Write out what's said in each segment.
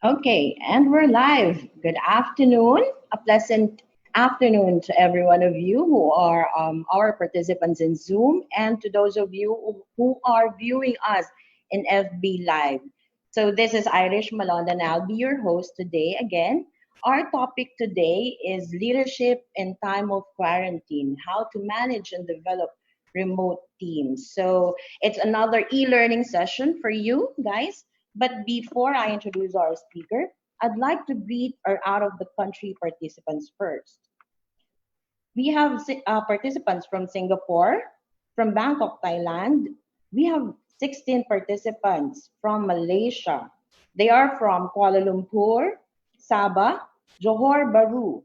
Okay, and we're live. Good afternoon. A pleasant afternoon to every one of you who are our participants in Zoom and to those of you who are viewing us in FB Live. So, this is Irish Malonda, and I'll be your host today again. Our topic today is leadership in time of quarantine, how to manage and develop remote teams. So, it's another e learning session for you guys. But before I introduce our speaker, I'd like to greet our out of the country participants first. We have participants from Singapore, from Bangkok, Thailand. We have 16 participants from Malaysia. They are from Kuala Lumpur, Sabah, Johor Bahru,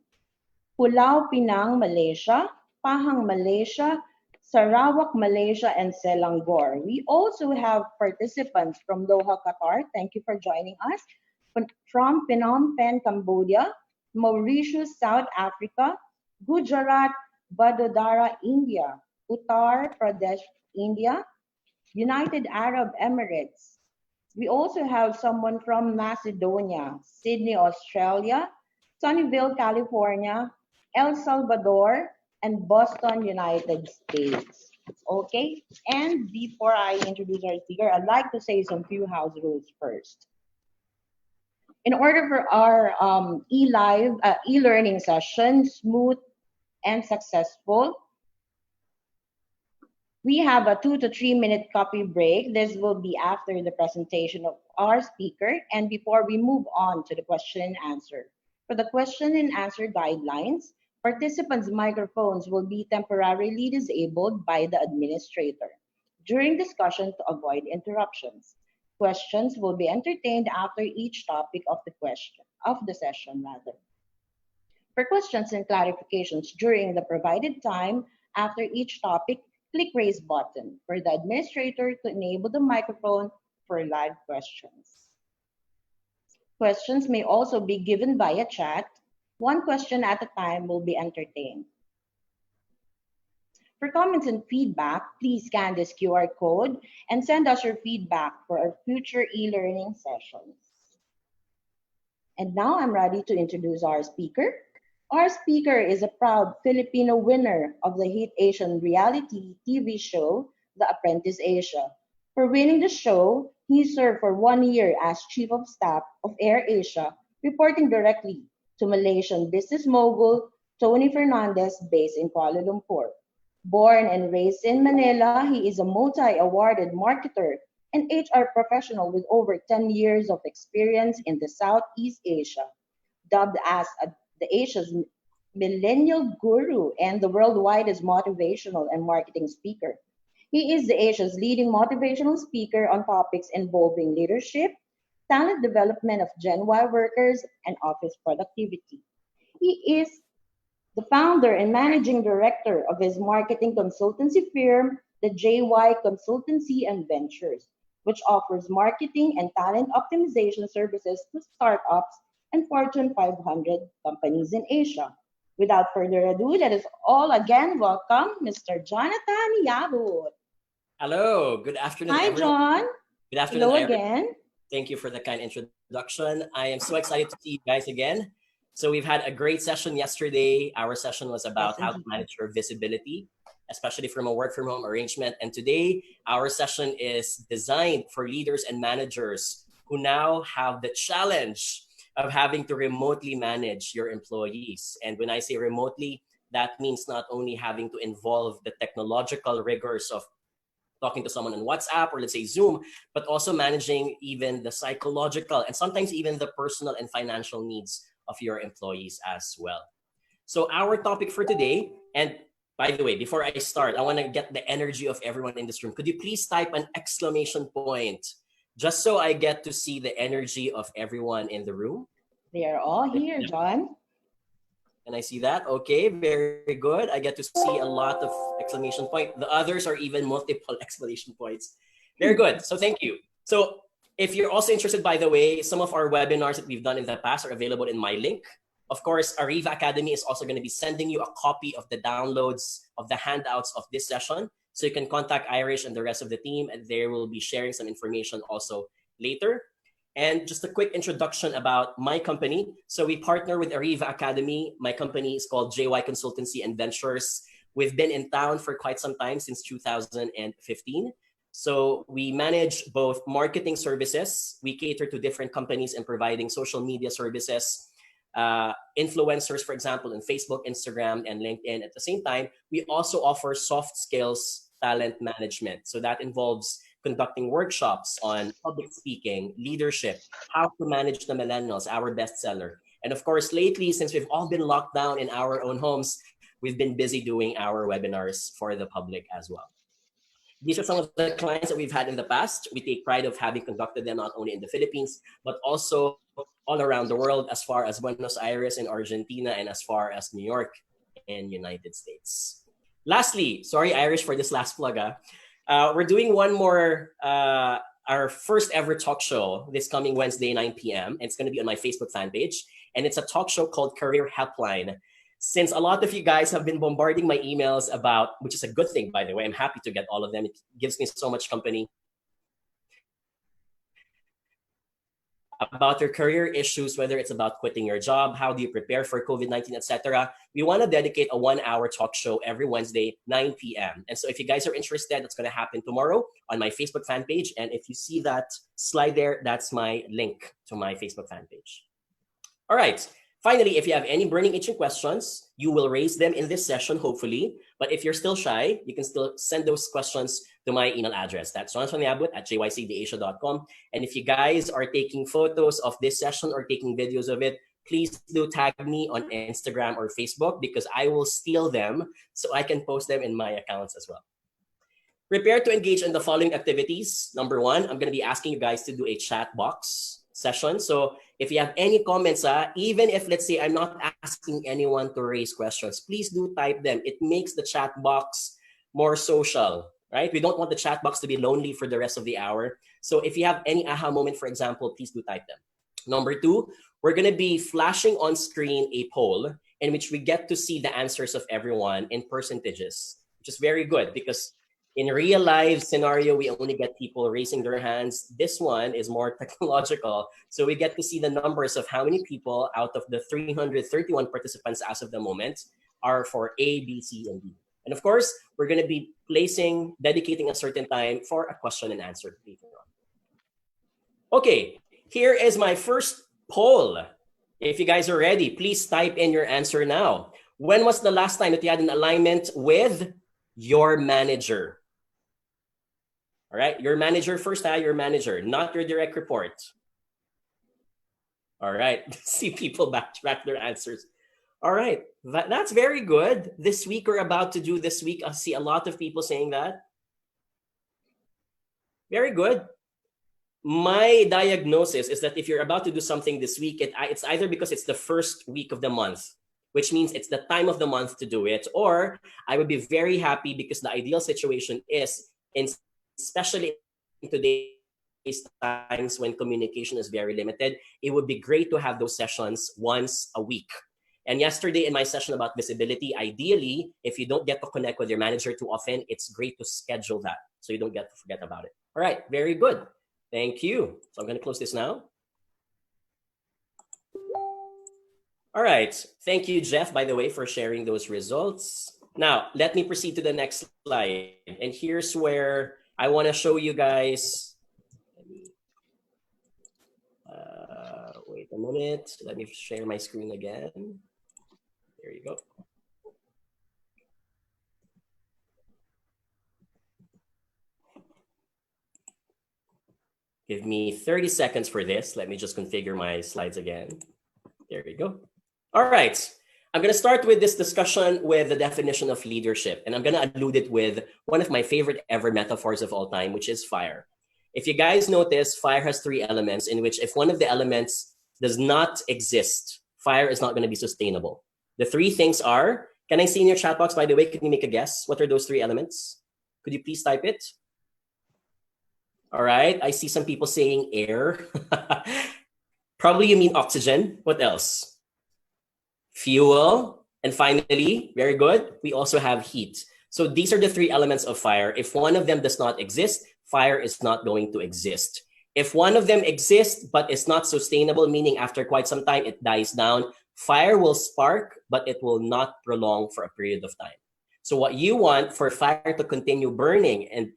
Pulau Pinang, Malaysia, Pahang, Malaysia, Sarawak, Malaysia, and Selangor. We also have participants from Doha, Qatar. Thank you for joining us. From Phnom Penh, Cambodia, Mauritius, South Africa, Gujarat, Vadodara, India, Uttar Pradesh, India, United Arab Emirates. We also have someone from Macedonia, Sydney, Australia, Sunnyvale, California, El Salvador, and Boston, United States. Okay, and before I introduce our speaker, I'd like to say some few house rules first. In order for our e-learning session smooth and successful, we have a 2 to 3 minute coffee break. This will be after the presentation of our speaker and before we move on to the question and answer. For the question and answer guidelines, participants' microphones will be temporarily disabled by the administrator during discussion to avoid interruptions. Questions will be entertained after each topic of the session rather. For questions and clarifications during the provided time after each topic, click raise button for the administrator to enable the microphone for live questions. Questions may also be given via chat. One question at a time will be entertained. For comments and feedback, please scan this QR code and send us your feedback for our future e-learning sessions. And now I'm ready to introduce our speaker. Our speaker is a proud Filipino winner of the hit Asian reality TV show, The Apprentice Asia. For winning the show, he served for 1 year as Chief of Staff of Air Asia, reporting directly to Malaysian business mogul Tony Fernandez based in Kuala Lumpur. Born and raised in Manila, he is a multi-awarded marketer and HR professional with over 10 years of experience in the Southeast Asia. Dubbed as the Asia's millennial guru and the worldwide motivational and marketing speaker. He is the Asia's leading motivational speaker on topics involving leadership, talent development of Gen Y workers, and office productivity. He is the founder and managing director of his marketing consultancy firm, the JY Consultancy and Ventures, which offers marketing and talent optimization services to startups and Fortune 500 companies in Asia. Without further ado, that is all again. Welcome, Mr. Jonathan Yabut. Hello, good afternoon, Hi, everyone. John. Good afternoon, Hello Irish. again. Thank you for the kind introduction. I am so excited to see you guys again. So we've had a great session yesterday. Our session was about how to manage your visibility, especially from a work from home arrangement. And today, our session is designed for leaders and managers who now have the challenge of having to remotely manage your employees. And when I say remotely, that means not only having to involve the technological rigors of talking to someone on WhatsApp or let's say Zoom, but also managing even the psychological and sometimes even the personal and financial needs of your employees as well. So our topic for today, and by the way, before I start, I want to get the energy of everyone in this room. Could you please type an exclamation point just so I get to see the energy of everyone in the room? They are all here, John. Can I see that? Okay, very good. I get to see a lot of exclamation point. The others are even multiple exclamation points. Very good. So thank you. So if you're also interested, by the way, some of our webinars that we've done in the past are available in my link. Of course, Ariva Academy is also going to be sending you a copy of the downloads of the handouts of this session. So you can contact Irish and the rest of the team, and they will be sharing some information also later. And just a quick introduction about my company. So we partner with Ariva Academy. My company is called JY Consultancy and Ventures. We've been in town for quite some time, since 2015. So we manage both marketing services. We cater to different companies in providing social media services, influencers, for example, in Facebook, Instagram, and LinkedIn. At the same time, we also offer soft skills talent management. So that involves conducting workshops on public speaking, leadership, how to manage the millennials, our bestseller. And of course, lately, since we've all been locked down in our own homes, we've been busy doing our webinars for the public as well. These are some of the clients that we've had in the past. We take pride of having conducted them not only in the Philippines, but also all around the world, as far as Buenos Aires in Argentina and as far as New York in United States. Lastly, sorry, Irish, for this last plug. We're doing one more, our first ever talk show this coming Wednesday, 9 p.m. It's going to be on my Facebook fan page. And it's a talk show called Career Helpline. Since a lot of you guys have been bombarding my emails about, which is a good thing, by the way, I'm happy to get all of them. It gives me so much company, about their career issues, whether it's about quitting your job, how do you prepare for COVID-19, etc. We want to dedicate a 1-hour talk show every Wednesday, 9 p.m. And so if you guys are interested, that's going to happen tomorrow on my Facebook fan page. And if you see that slide there, that's my link to my Facebook fan page. All right. Finally, if you have any burning itching questions, you will raise them in this session, hopefully. But if you're still shy, you can still send those questions to my email address. That's jonathan.yabut@jycdasia.com. And if you guys are taking photos of this session or taking videos of it, please do tag me on Instagram or Facebook, because I will steal them so I can post them in my accounts as well. Prepare to engage in the following activities. Number 1, I'm going to be asking you guys to do a chat box session. So if you have any comments, even if, let's say, I'm not asking anyone to raise questions, please do type them. It makes the chat box more social, right? We don't want the chat box to be lonely for the rest of the hour. So if you have any aha moment, for example, please do type them. Number 2, we're going to be flashing on screen a poll in which we get to see the answers of everyone in percentages, which is very good, because in real life scenario, we only get people raising their hands. This one is more technological. So we get to see the numbers of how many people out of the 331 participants as of the moment are for A, B, C, and D. And of course, we're going to be dedicating a certain time for a question and answer later on. Okay, here is my first poll. If you guys are ready, please type in your answer now. When was the last time that you had an alignment with your manager? All right, your manager first, your manager, not your direct report. All right, see people backtrack their answers. All right, that's very good. This week we're about to do this week, I see a lot of people saying that. Very good. My diagnosis is that if you're about to do something this week, it's either because it's the first week of the month, which means it's the time of the month to do it, or I would be very happy because the ideal situation is, especially in today's times when communication is very limited, it would be great to have those sessions once a week. And yesterday in my session about visibility, ideally, if you don't get to connect with your manager too often, it's great to schedule that so you don't get to forget about it. All right, very good. Thank you. So I'm going to close this now. All right. Thank you, Jeff, by the way, for sharing those results. Now, let me proceed to the next slide. And here's where I want to show you guys. Wait a minute. Let me share my screen again. There you go. Give me 30 seconds for this. Let me just configure my slides again. There we go. All right. I'm going to start with this discussion with the definition of leadership. And I'm going to allude it with one of my favorite ever metaphors of all time, which is fire. If you guys notice, fire has 3 elements in which if one of the elements does not exist, fire is not going to be sustainable. The 3 things are, can I see in your chat box, by the way, can you make a guess? What are those 3 elements? Could you please type it? All right. I see some people saying air. Probably you mean oxygen. What else? Fuel. And finally, very good, we also have heat. So these are the 3 elements of fire. If one of them does not exist, fire is not going to exist. If one of them exists but is not sustainable, meaning after quite some time it dies down, fire will spark, but it will not prolong for a period of time. So what you want for fire to continue burning and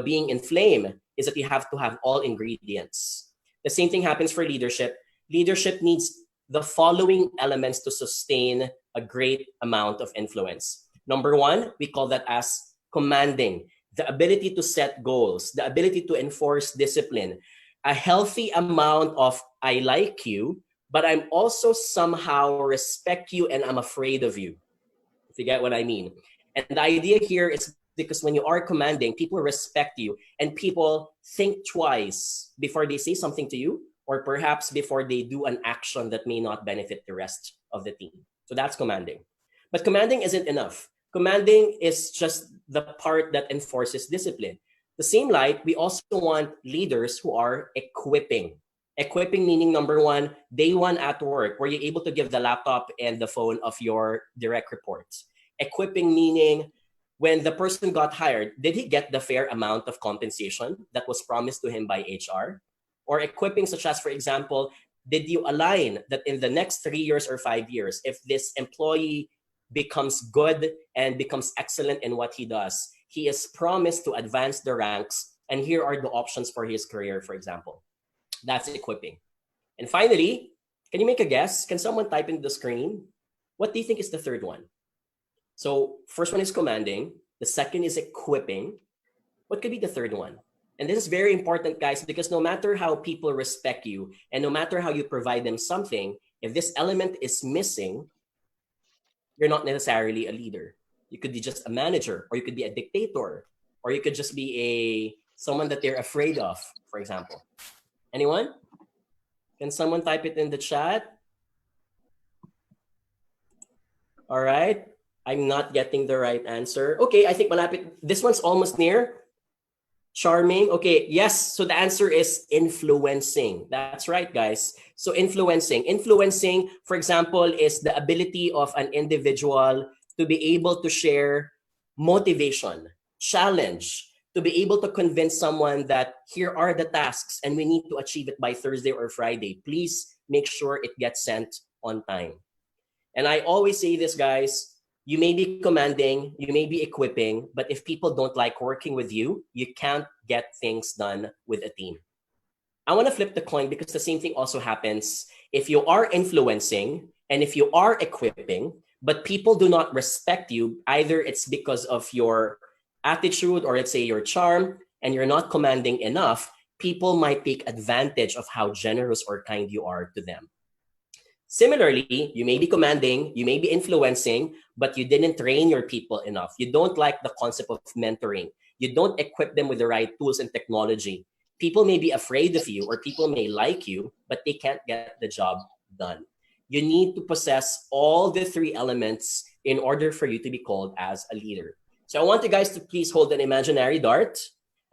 being in flame is that you have to have all ingredients. The same thing happens for leadership. Leadership needs the following elements to sustain a great amount of influence. Number one, we call that as commanding, the ability to set goals, the ability to enforce discipline, a healthy amount of I like you, but I'm also somehow respect you and I'm afraid of you. If you get what I mean. And the idea here is because when you are commanding, people respect you and people think twice before they say something to you, or perhaps before they do an action that may not benefit the rest of the team. So that's commanding. But commanding isn't enough. Commanding is just the part that enforces discipline. The same light, we also want leaders who are equipping. Equipping meaning number one, day one at work, were you able to give the laptop and the phone of your direct reports? Equipping meaning when the person got hired, did he get the fair amount of compensation that was promised to him by HR? Or equipping such as, for example, did you align that in the next 3 years or 5 years, if this employee becomes good and becomes excellent in what he does, he is promised to advance the ranks, and here are the options for his career, for example. That's equipping. And finally, can you make a guess? Can someone type in the screen? What do you think is the third one? So first one is commanding. The second is equipping. What could be the third one? And this is very important, guys, because no matter how people respect you and no matter how you provide them something, if this element is missing, you're not necessarily a leader. You could be just a manager, or you could be a dictator, or you could just be someone that they're afraid of, for example. Anyone? Can someone type it in the chat? All right. I'm not getting the right answer. Okay, I think malapit. This one's almost near. Charming. Okay, yes. So the answer is influencing. That's right, guys. So influencing. Influencing, for example, is the ability of an individual to be able to share motivation, challenge, to be able to convince someone that here are the tasks and we need to achieve it by Thursday or Friday. Please make sure it gets sent on time. And I always say this, guys, you may be commanding, you may be equipping, but if people don't like working with you, you can't get things done with a team. I want to flip the coin because the same thing also happens if you are influencing and if you are equipping, but people do not respect you. Either it's because of your attitude or let's say your charm, and you're not commanding enough, people might take advantage of how generous or kind you are to them. Similarly, you may be commanding, you may be influencing, but you didn't train your people enough. You don't like the concept of mentoring. You don't equip them with the right tools and technology. People may be afraid of you or people may like you, but they can't get the job done. You need to possess all the three elements in order for you to be called as a leader. So I want you guys to please hold an imaginary dart,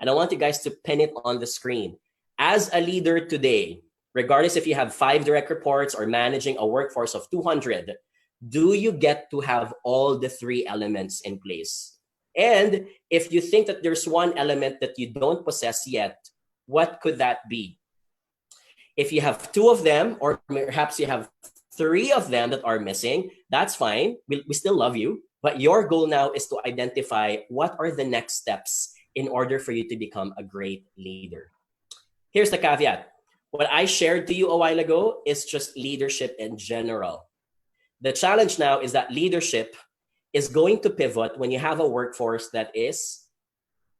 and I want you guys to pin it on the screen. As a leader today, regardless if you have 5 direct reports or managing a workforce of 200, do you get to have all the 3 elements in place? And if you think that there's one element that you don't possess yet, what could that be? If you have 2 of them, or perhaps you have 3 of them that are missing, that's fine. We still love you. But your goal now is to identify what are the next steps in order for you to become a great leader. Here's the caveat. What I shared to you a while ago is just leadership in general. The challenge now is that leadership is going to pivot when you have a workforce that is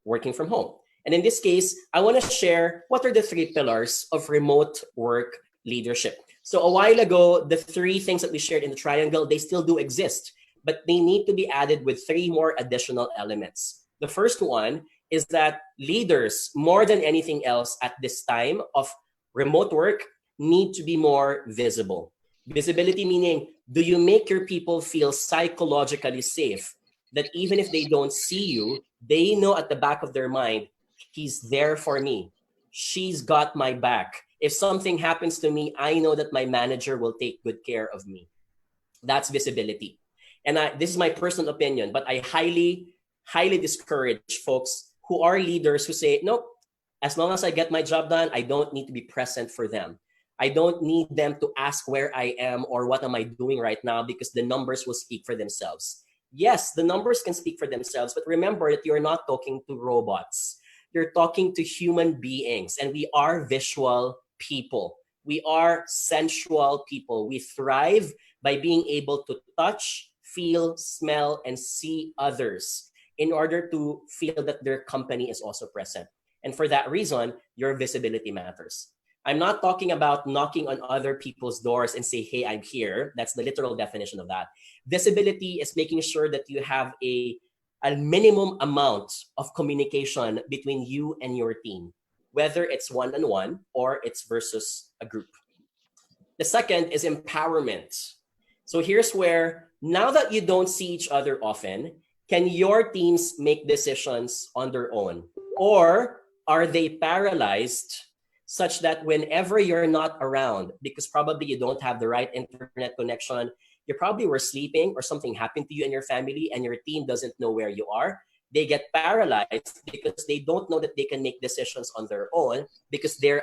working from home. And in this case, I want to share what are the 3 pillars of remote work leadership. So a while ago, the 3 things that we shared in the triangle, they still do exist, but they need to be added with 3 more additional elements. The first one is that leaders, more than anything else at this time of remote work, need to be more visible. Visibility meaning, do you make your people feel psychologically safe? That even if they don't see you, they know at the back of their mind, he's there for me. She's got my back. If something happens to me, I know that my manager will take good care of me. That's visibility. And this is my personal opinion, but I highly discourage folks who are leaders who say, nope, As long as I get my job done, I don't need to be present for them. I don't need them to ask where I am or what am I doing right now, because the numbers will speak for themselves. Yes, the numbers can speak for themselves, but remember that you're not talking to robots. You're talking to human beings, and we are visual people. We are sensual people. We thrive by being able to touch, feel, smell, and see others in order to feel that their company is also present. And for that reason, your visibility matters. I'm not talking about knocking on other people's doors and say, hey, I'm here. That's the literal definition of that. Visibility is making sure that you have a minimum amount of communication between you and your team, whether it's one-on-one or it's versus a group. The second is empowerment. So here's where, now that you don't see each other often, can your teams make decisions on their own? Or are they paralyzed such that whenever you're not around, because probably you don't have the right internet connection, you probably were sleeping or something happened to you and your family and your team doesn't know where you are, they get paralyzed because they don't know that they can make decisions on their own because they're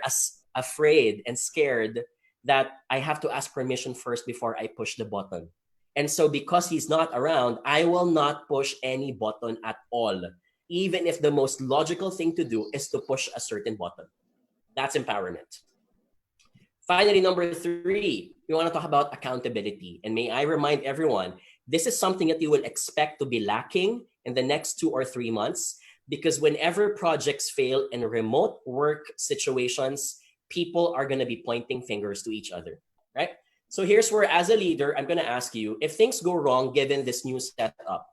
afraid and scared that I have to ask permission first before I push the button. And so because he's not around, I will not push any button at all, even if the most logical thing to do is to push a certain button. That's empowerment. Finally, number 3, we want to talk about accountability. And may I remind everyone, this is something that you will expect to be lacking in the next 2 or 3 months, because whenever projects fail in remote work situations, people are going to be pointing fingers to each other, right? So here's where, as a leader, I'm going to ask you, if things go wrong given this new setup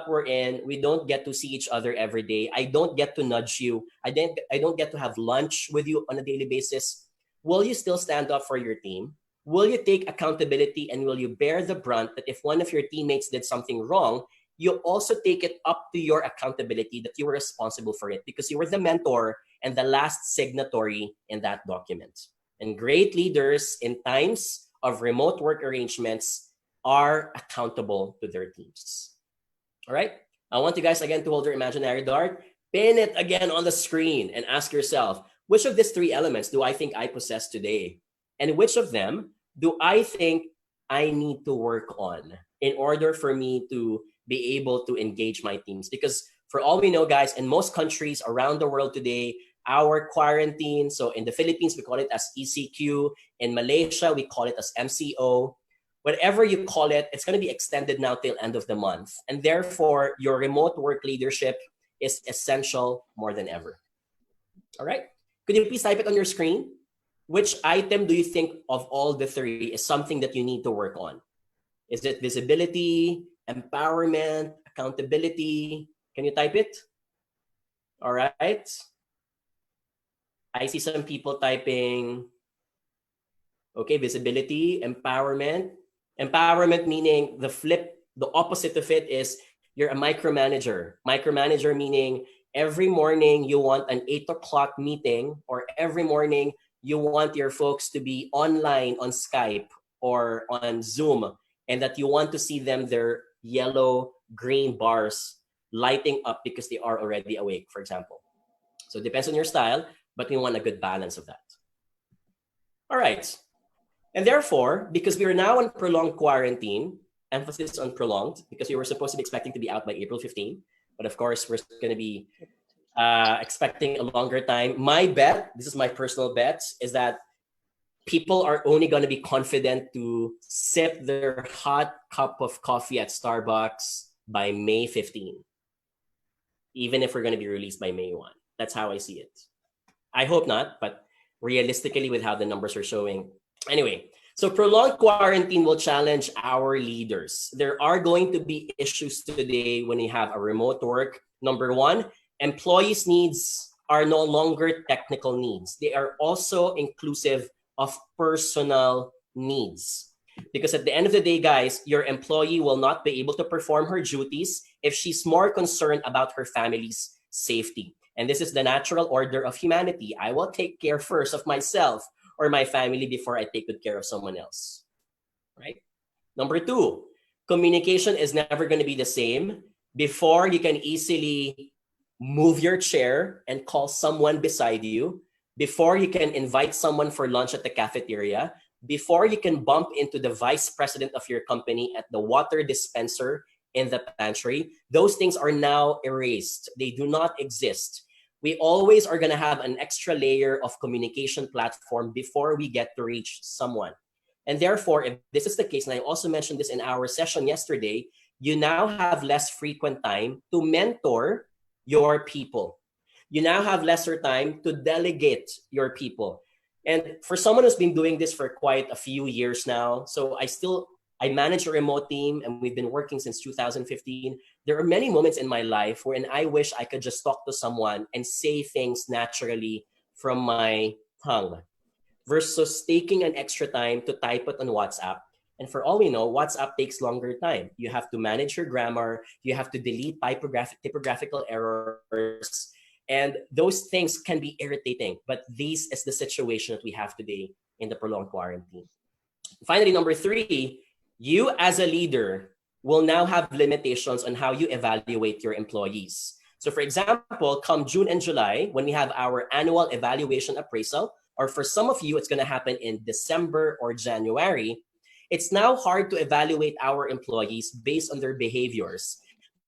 we're in, we don't get to see each other every day. I don't get to nudge you. I don't get to have lunch with you on a daily basis. Will you still stand up for your team? Will you take accountability, and will you bear the brunt that if one of your teammates did something wrong, you also take it up to your accountability that you were responsible for it because you were the mentor and the last signatory in that document? And great leaders in times of remote work arrangements are accountable to their teams. All right? I want you guys again to hold your imaginary dart, pin it again on the screen, and ask yourself, which of these 3 elements do I think I possess today? And which of them do I think I need to work on in order for me to be able to engage my teams? Because for all we know, guys, in most countries around the world today, our quarantine, so in the Philippines, we call it as ECQ. In Malaysia, we call it as MCO. Whatever you call it, it's going to be extended now till end of the month. And therefore, your remote work leadership is essential more than ever. All right? Could you please type it on your screen? Which item do you think of all the 3 is something that you need to work on? Is it visibility, empowerment, accountability? Can you type it? All right. I see some people typing, okay, visibility, empowerment. Empowerment meaning the opposite of it is you're a micromanager. Micromanager meaning every morning you want an 8 o'clock meeting, or every morning you want your folks to be online on Skype or on Zoom, and that you want to see them, their yellow, green bars lighting up because they are already awake, for example. So it depends on your style, but we want a good balance of that. All right. And therefore, because we are now in prolonged quarantine, emphasis on prolonged, because we were supposed to be expecting to be out by April 15, but of course, we're going to be expecting a longer time. My bet, this is my personal bet, is that people are only going to be confident to sip their hot cup of coffee at Starbucks by May 15, even if we're going to be released by May 1. That's how I see it. I hope not, but realistically, with how the numbers are showing. Anyway, so prolonged quarantine will challenge our leaders. There are going to be issues today when you have a remote work. Number 1, employees' needs are no longer technical needs. They are also inclusive of personal needs. Because at the end of the day, guys, your employee will not be able to perform her duties if she's more concerned about her family's safety. And this is the natural order of humanity. I will take care first of myself or my family before I take good care of someone else, right? Number 2, communication is never going to be the same. Before, you can easily move your chair and call someone beside you, before you can invite someone for lunch at the cafeteria, before you can bump into the vice president of your company at the water dispenser in the pantry. Those things are now erased. They do not exist. We always are going to have an extra layer of communication platform before we get to reach someone. And therefore, if this is the case, and I also mentioned this in our session yesterday, you now have less frequent time to mentor your people. You now have lesser time to delegate your people. And for someone who's been doing this for quite a few years now, so I manage a remote team and we've been working since 2015. There are many moments in my life wherein I wish I could just talk to someone and say things naturally from my tongue versus taking an extra time to type it on WhatsApp. And for all we know, WhatsApp takes longer time. You have to manage your grammar, you have to delete typographical errors, and those things can be irritating. But this is the situation that we have today in the prolonged quarantine. Finally, number 3, you as a leader will now have limitations on how you evaluate your employees. So for example, come June and July, when we have our annual evaluation appraisal, or for some of you, it's going to happen in December or January, it's now hard to evaluate our employees based on their behaviors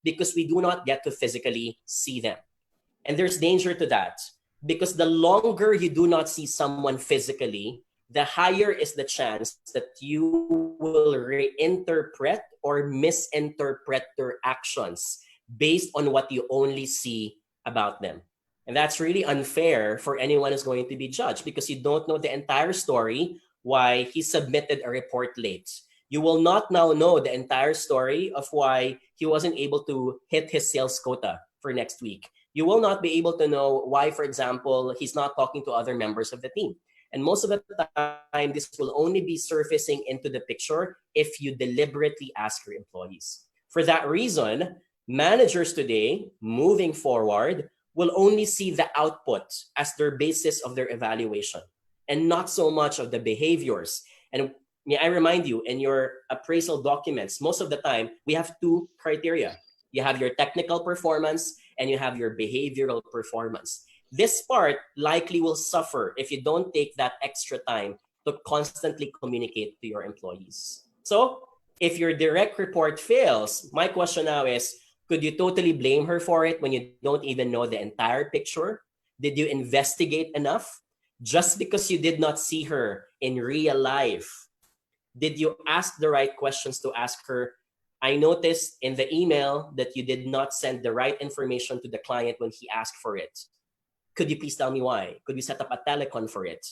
because we do not get to physically see them. And there's danger to that because the longer you do not see someone physically, the higher is the chance that you will reinterpret or misinterpret their actions based on what you only see about them. And that's really unfair for anyone who's going to be judged because you don't know the entire story why he submitted a report late. You will not now know the entire story of why he wasn't able to hit his sales quota for next week. You will not be able to know why, for example, he's not talking to other members of the team. And most of the time, this will only be surfacing into the picture if you deliberately ask your employees. For that reason, managers today, moving forward, will only see the output as their basis of their evaluation and not so much of the behaviors. And may I remind you, in your appraisal documents, most of the time, we have 2 criteria. You have your technical performance and you have your behavioral performance. This part likely will suffer if you don't take that extra time to constantly communicate to your employees. So if your direct report fails, my question now is, could you totally blame her for it when you don't even know the entire picture? Did you investigate enough? Just because you did not see her in real life, did you ask the right questions to ask her, I noticed in the email that you did not send the right information to the client when he asked for it. Could you please tell me why? Could we set up a telecon for it?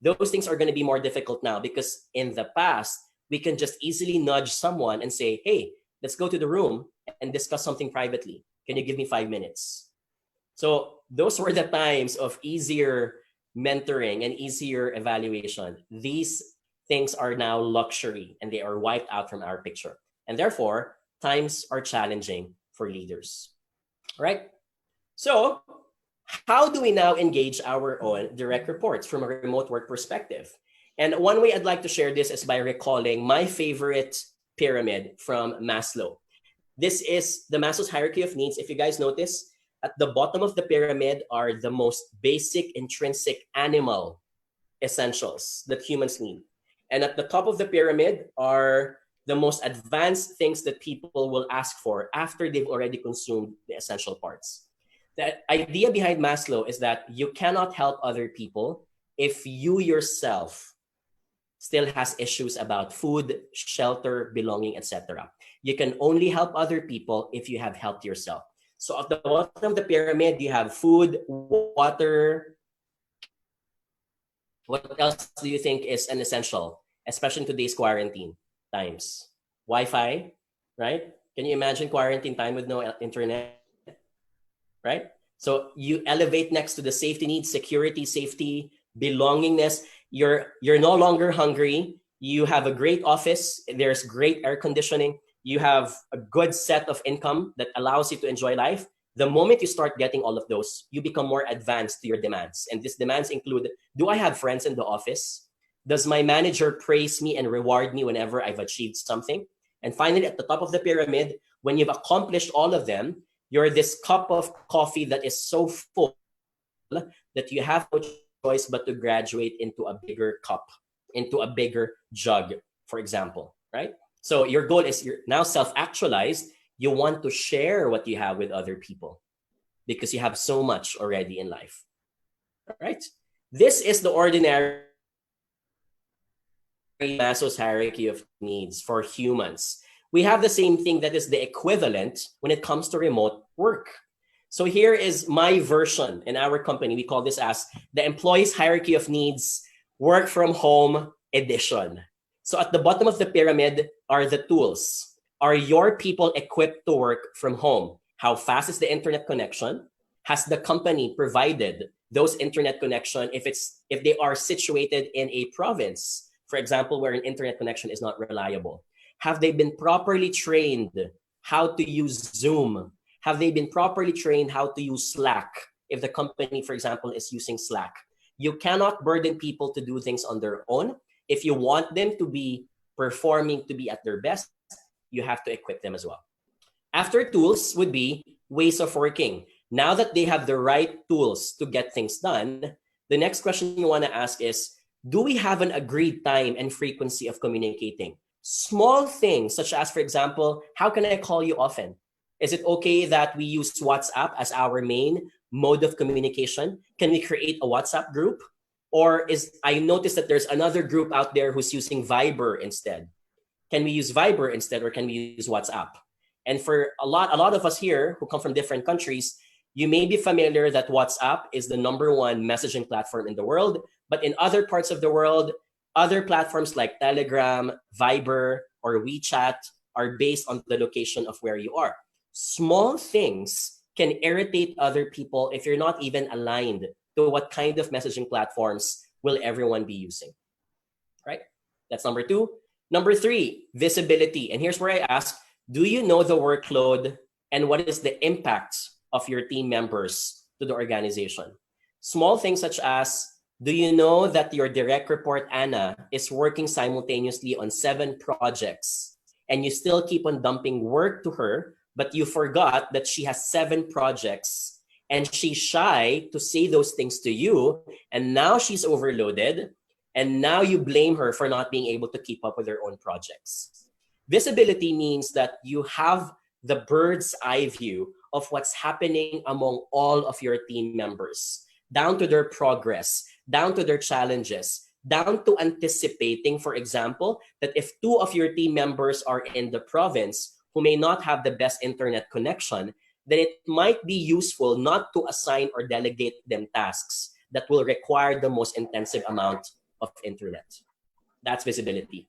Those things are going to be more difficult now because in the past, we can just easily nudge someone and say, hey, let's go to the room and discuss something privately. Can you give me 5 minutes? So those were the times of easier mentoring and easier evaluation. These things are now luxury and they are wiped out from our picture. And therefore, times are challenging for leaders. All right? So how do we now engage our own direct reports from a remote work perspective? And one way I'd like to share this is by recalling my favorite pyramid from Maslow. This is the Maslow's hierarchy of needs. If you guys notice, at the bottom of the pyramid are the most basic intrinsic animal essentials that humans need. And at the top of the pyramid are the most advanced things that people will ask for after they've already consumed the essential parts. The idea behind Maslow is that you cannot help other people if you yourself still has issues about food, shelter, belonging, etc. You can only help other people if you have helped yourself. So at the bottom of the pyramid, you have food, water. What else do you think is an essential, especially in today's quarantine times? Wi-Fi, right? Can you imagine quarantine time with no internet, right? So you elevate next to the safety needs, security, safety, belongingness. You're no longer hungry. You have a great office. There's great air conditioning. You have a good set of income that allows you to enjoy life. The moment you start getting all of those, you become more advanced to your demands. And these demands include, do I have friends in the office? Does my manager praise me and reward me whenever I've achieved something? And finally, at the top of the pyramid, when you've accomplished all of them, You're this cup of coffee that is so full that you have no choice but to graduate into a bigger cup, into a bigger jug, for example, right? So your goal is you're now self-actualized. You want to share what you have with other people because you have so much already in life, right? This is the ordinary Maslow's hierarchy of needs for humans. We have the same thing that is the equivalent when it comes to remote work. So here is my version in our company. We call this as the employee's hierarchy of needs, work from home edition. So at the bottom of the pyramid are the tools. Are your people equipped to work from home? How fast is the internet connection? Has the company provided those internet connection if they are situated in a province, for example, where an internet connection is not reliable? Have they been properly trained how to use Zoom? Have they been properly trained how to use Slack if the company, for example, is using Slack? You cannot burden people to do things on their own. If you want them to be performing, to be at their best, you have to equip them as well. After tools would be ways of working. Now that they have the right tools to get things done, the next question you want to ask is, do we have an agreed time and frequency of communicating? Small things such as, for example, how can I call you often? Is it okay that we use WhatsApp as our main mode of communication? Can we create a WhatsApp group? Or I noticed that there's another group out there who's using Viber instead. Can we use Viber instead, or can we use WhatsApp? And for a lot of us here who come from different countries, you may be familiar that WhatsApp is the #1 messaging platform in the world. But in other parts of the world, other platforms like Telegram, Viber, or WeChat are based on the location of where you are. Small things can irritate other people if you're not even aligned to what kind of messaging platforms will everyone be using, right? That's number 2. Number 3, visibility. And here's where I ask, do you know the workload and what is the impact of your team members to the organization? Small things such as, do you know that your direct report, Anna, is working simultaneously on 7 projects and you still keep on dumping work to her, but you forgot that she has 7 projects and she's shy to say those things to you, and now she's overloaded, and now you blame her for not being able to keep up with her own projects. Visibility means that you have the bird's eye view of what's happening among all of your team members, down to their progress, down to their challenges, down to anticipating, for example, that if 2 of your team members are in the province who may not have the best internet connection, then it might be useful not to assign or delegate them tasks that will require the most intensive amount of internet. That's visibility.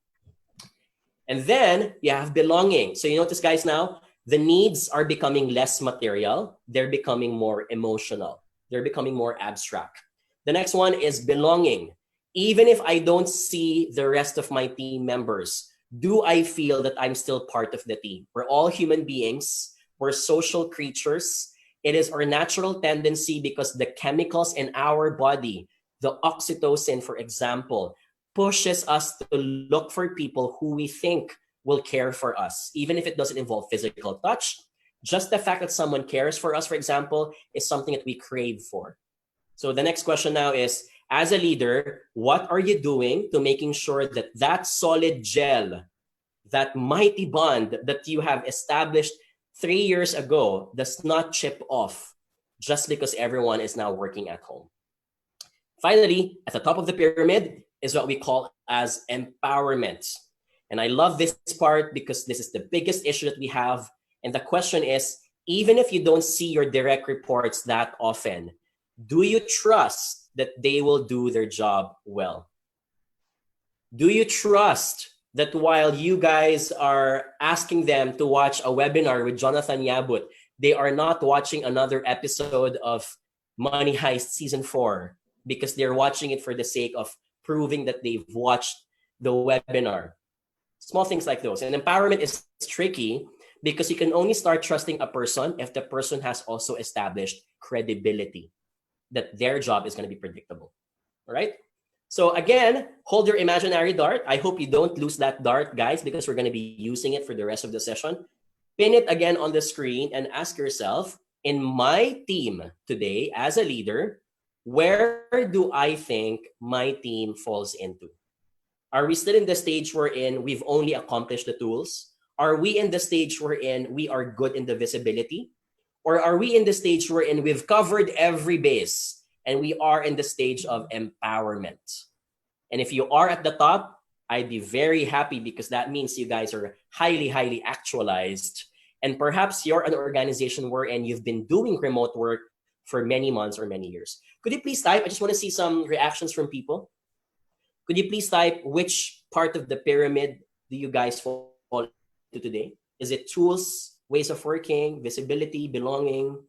And then you have belonging. So you notice, guys, now the needs are becoming less material. They're becoming more emotional. They're becoming more abstract. The next one is belonging. Even if I don't see the rest of my team members, do I feel that I'm still part of the team? We're all human beings. We're social creatures. It is our natural tendency because the chemicals in our body, the oxytocin, for example, pushes us to look for people who we think will care for us, even if it doesn't involve physical touch. Just the fact that someone cares for us, for example, is something that we crave for. So the next question now is, as a leader, what are you doing to making sure that that solid gel, that mighty bond that you have established 3 years ago does not chip off just because everyone is now working at home? Finally, at the top of the pyramid is what we call as empowerment. And I love this part because this is the biggest issue that we have. And the question is, even if you don't see your direct reports that often, do you trust that they will do their job well? Do you trust that while you guys are asking them to watch a webinar with Jonathan Yabut, they are not watching another episode of Money Heist Season 4 because they're watching it for the sake of proving that they've watched the webinar? Small things like those. And empowerment is tricky because you can only start trusting a person if the person has also established credibility, that their job is going to be predictable. All right? So again, hold your imaginary dart. I hope you don't lose that dart, guys, because we're going to be using it for the rest of the session. pin it again on the screen and ask yourself, in my team today as a leader, where do I think my team falls into? Are we still in the stage wherein we've only accomplished the tools? Are we in the stage wherein we are good in the visibility? Or are we in the stage wherein we've covered every base and we are in the stage of empowerment? And if you are at the top, I'd be very happy because that means you guys are highly, highly actualized. And perhaps you're an organization wherein you've been doing remote work for many months or many years. Could you please type? I just want to see some reactions from people. Could you please type which part of the pyramid do you guys fall into today? Is it tools, ways of working, visibility, belonging?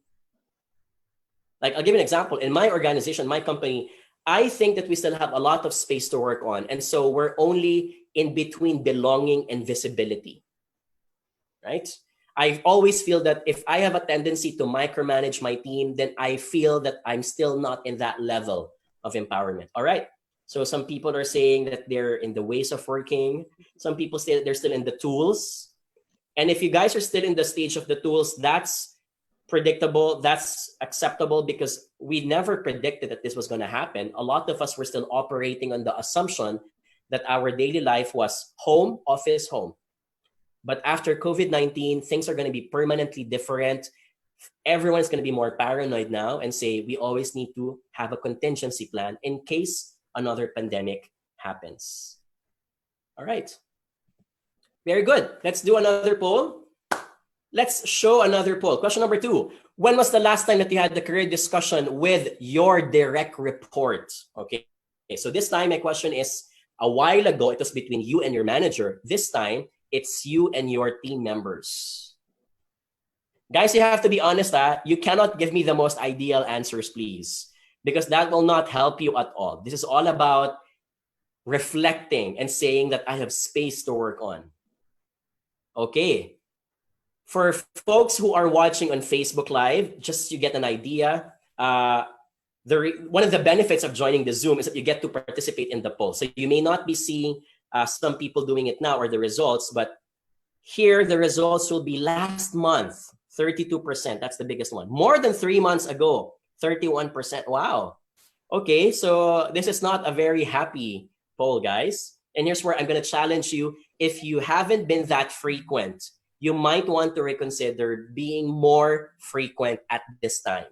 Like, I'll give you an example. In my organization, my company, I think that we still have a lot of space to work on. And so we're only in between belonging and visibility, right? I always feel that if I have a tendency to micromanage my team, then I feel that I'm still not in that level of empowerment. All right. So some people are saying that they're in the ways of working. Some people say that they're still in the tools. And if you guys are still in the stage of the tools, that's predictable, that's acceptable, because we never predicted that this was going to happen. A lot of us were still operating on the assumption that our daily life was home, office, home. But after COVID-19, things are going to be permanently different. Everyone's going to be more paranoid now and say we always need to have a contingency plan in case another pandemic happens. All right. Very good. Let's do another poll. Let's show another poll. Question number 2. When was the last time that you had the career discussion with your direct report? Okay. So this time my question is, a while ago, it was between you and your manager. This time, it's you and your team members. Guys, you have to be honest. You cannot give me the most ideal answers, please, because that will not help you at all. This is all about reflecting and saying that I have space to work on. Okay. For folks who are watching on Facebook Live, just so you get an idea, one of the benefits of joining the Zoom is that you get to participate in the poll. So you may not be seeing some people doing it now or the results, but here the results will be last month, 32%. That's the biggest one. More than 3 months ago, 31%. Wow. Okay, so this is not a very happy poll, guys. And here's where I'm going to challenge you. If you haven't been that frequent, you might want to reconsider being more frequent at this time.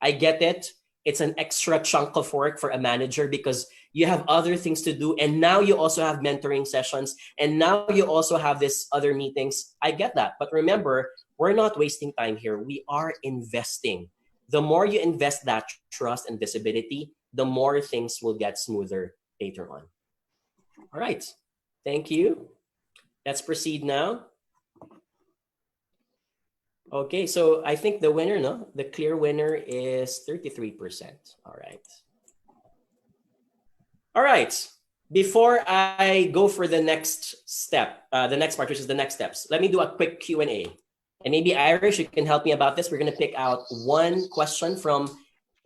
I get it. It's an extra chunk of work for a manager because you have other things to do. And now you also have mentoring sessions. And now you also have this other meetings. I get that. But remember, we're not wasting time here. We are investing. The more you invest that trust and visibility, the more things will get smoother later on. All right. Thank you. Let's proceed now. Okay, so I think the winner, the clear winner is 33%. All right. All right. Before I go for the next step, the next part, which is the next steps, let me do a quick Q&A. And maybe Irish, you can help me about this. We're going to pick out one question from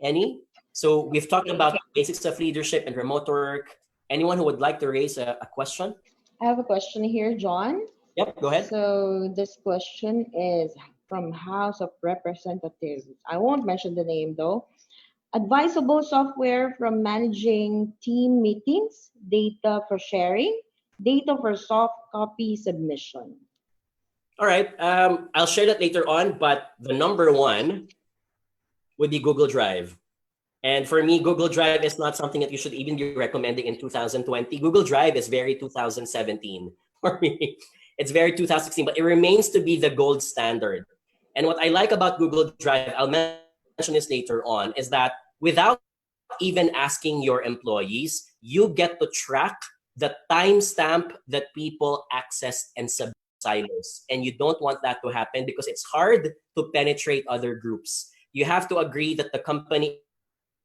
any. So we've talked about the basics of leadership and remote work. Anyone who would like to raise a question? I have a question here, John. Yep, go ahead. So this question is from House of Representatives. I won't mention the name though. Advisable software from managing team meetings, data for sharing, data for soft copy submission. All right, I'll share that later on, but the number one would be Google Drive. And for me, Google Drive is not something that you should even be recommending in 2020. Google Drive is very 2017 for me. It's very 2016, but it remains to be the gold standard. And what I like about Google Drive, I'll mention this later on, is that without even asking your employees, you get to track the timestamp that people access and submit silos. And you don't want that to happen because it's hard to penetrate other groups. You have to agree that the company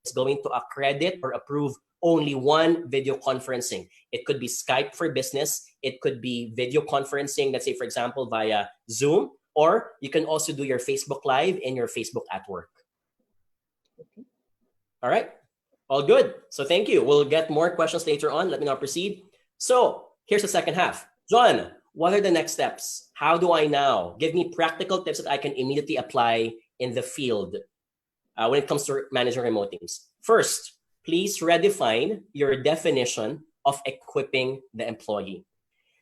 is going to accredit or approve only one video conferencing. It could be Skype for business. It could be video conferencing, let's say, for example, via Zoom, or you can also do your Facebook Live and your Facebook at work. Okay. All right. All good. So thank you. We'll get more questions later on. Let me now proceed. So here's the second half. John, what are the next steps? How do I now? Give me practical tips that I can immediately apply in the field when it comes to managing remote teams. First, please redefine your definition of equipping the employee.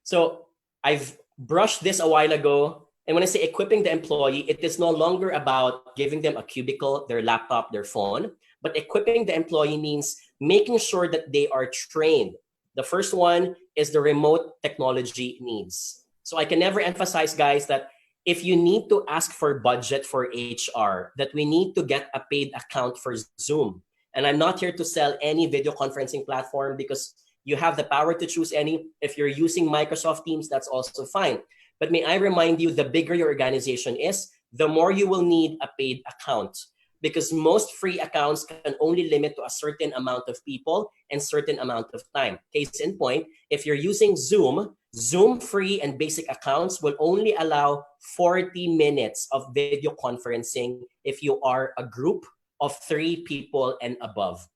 So I've brushed this a while ago. And when I say equipping the employee, it is no longer about giving them a cubicle, their laptop, their phone, but equipping the employee means making sure that they are trained. The first one is the remote technology needs. So I can never emphasize, guys, that if you need to ask for budget for HR, that we need to get a paid account for Zoom. And I'm not here to sell any video conferencing platform because you have the power to choose any. If you're using Microsoft Teams, that's also fine. But may I remind you, the bigger your organization is, the more you will need a paid account, because most free accounts can only limit to a certain amount of people and certain amount of time. Case in point, if you're using Zoom, Zoom free and basic accounts will only allow 40 minutes of video conferencing if you are a group of 3 people and above.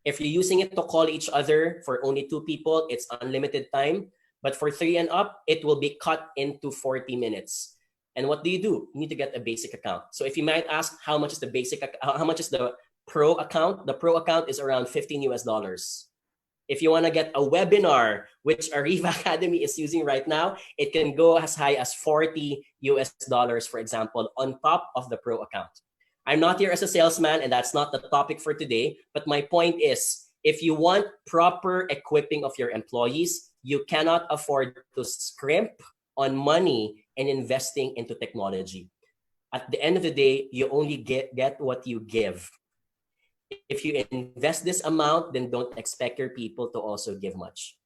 If you're using it to call each other for only 2 people, it's unlimited time. But for 3 and up, it will be cut into 40 minutes. And what do? You need to get a basic account. So if you might ask, how much is the pro account? The pro account is around $15 US. If you want to get a webinar, which Ariva Academy is using right now, it can go as high as $40 US, for example, on top of the pro account. I'm not here as a salesman, and that's not the topic for today. But my point is, if you want proper equipping of your employees, you cannot afford to scrimp on money and investing into technology. At the end of the day, you only get what you give. If you invest this amount, then don't expect your people to also give much.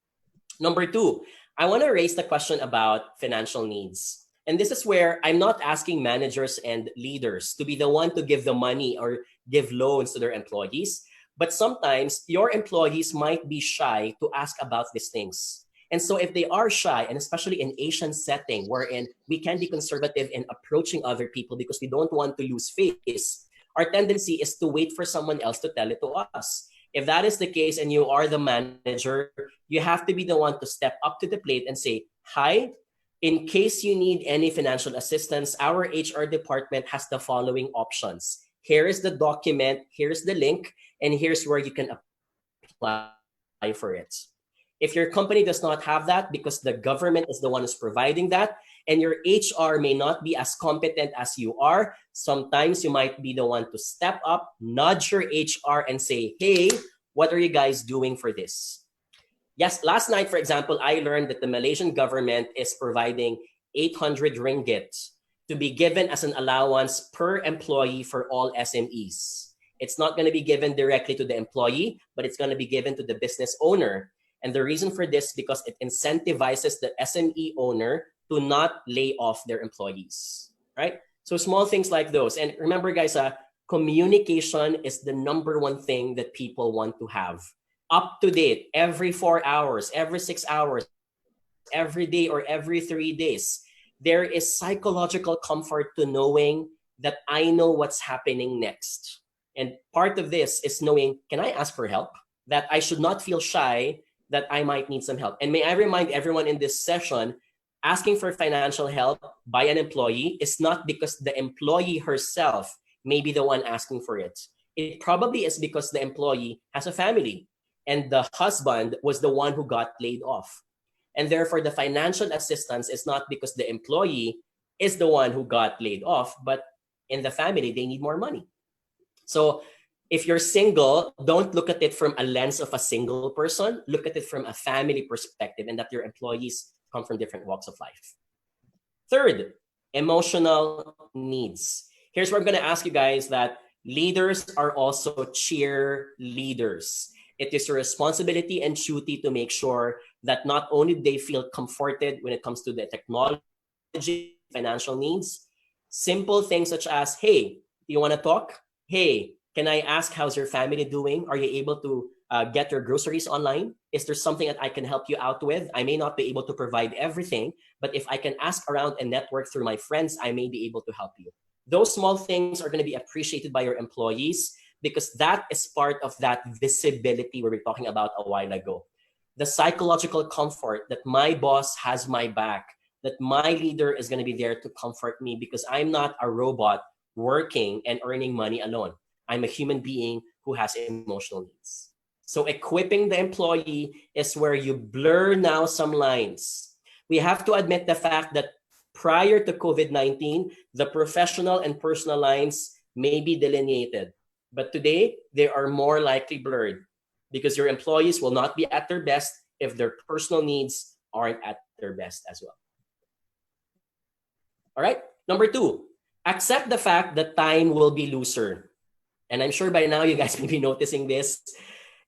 Number 2, I want to raise the question about financial needs. And this is where I'm not asking managers and leaders to be the one to give the money or give loans to their employees. But sometimes your employees might be shy to ask about these things. And so if they are shy, and especially in Asian setting, wherein we can be conservative in approaching other people because we don't want to lose face, our tendency is to wait for someone else to tell it to us. If that is the case and you are the manager, you have to be the one to step up to the plate and say, hi, in case you need any financial assistance, our HR department has the following options. Here is the document, here's the link, and here's where you can apply for it. If your company does not have that because the government is the one who's providing that, and your HR may not be as competent as you are, sometimes you might be the one to step up, nudge your HR and say, hey, what are you guys doing for this? Yes, last night, for example, I learned that the Malaysian government is providing 800 ringgit to be given as an allowance per employee for all SMEs. It's not going to be given directly to the employee, but it's going to be given to the business owner. And the reason for this is because it incentivizes the SME owner to not lay off their employees, right? So small things like those. And remember, guys, communication is the number one thing that people want to have. Up to date, every 4 hours, every 6 hours, every day or every 3 days. There is psychological comfort to knowing that I know what's happening next. And part of this is knowing, can I ask for help? That I should not feel shy that I might need some help. And may I remind everyone in this session, asking for financial help by an employee is not because the employee herself may be the one asking for it. It probably is because the employee has a family and the husband was the one who got laid off. And therefore, the financial assistance is not because the employee is the one who got laid off, but in the family, they need more money. So if you're single, don't look at it from a lens of a single person. Look at it from a family perspective, and that your employees come from different walks of life. Third, emotional needs. Here's where I'm going to ask you guys that leaders are also cheerleaders. It is your responsibility and duty to make sure that not only they feel comforted when it comes to the technology, financial needs, simple things such as, hey, do you want to talk? Hey, can I ask how's your family doing? Are you able to get your groceries online? Is there something that I can help you out with? I may not be able to provide everything, but if I can ask around and network through my friends, I may be able to help you. Those small things are going to be appreciated by your employees because that is part of that visibility we were talking about a while ago. the psychological comfort that my boss has my back, that my leader is going to be there to comfort me because I'm not a robot working and earning money alone. I'm a human being who has emotional needs. So equipping the employee is where you blur now some lines. We have to admit the fact that prior to COVID-19, the professional and personal lines may be delineated. But today, they are more likely blurred because your employees will not be at their best if their personal needs aren't at their best as well. All right. Number 2, accept the fact that time will be looser. And I'm sure by now you guys may be noticing this.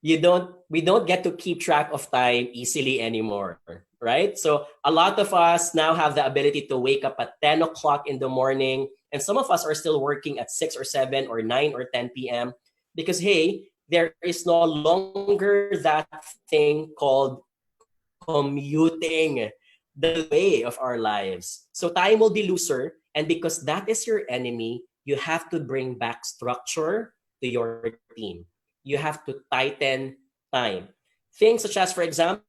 We don't get to keep track of time easily anymore, right? So a lot of us now have the ability to wake up at 10 o'clock in the morning, and some of us are still working at 6 or 7 or 9 or 10 p.m. because, hey, there is no longer that thing called commuting, the way of our lives. So time will be looser, and because that is your enemy, you have to bring back structure to your team. You have to tighten time. Things such as, for example,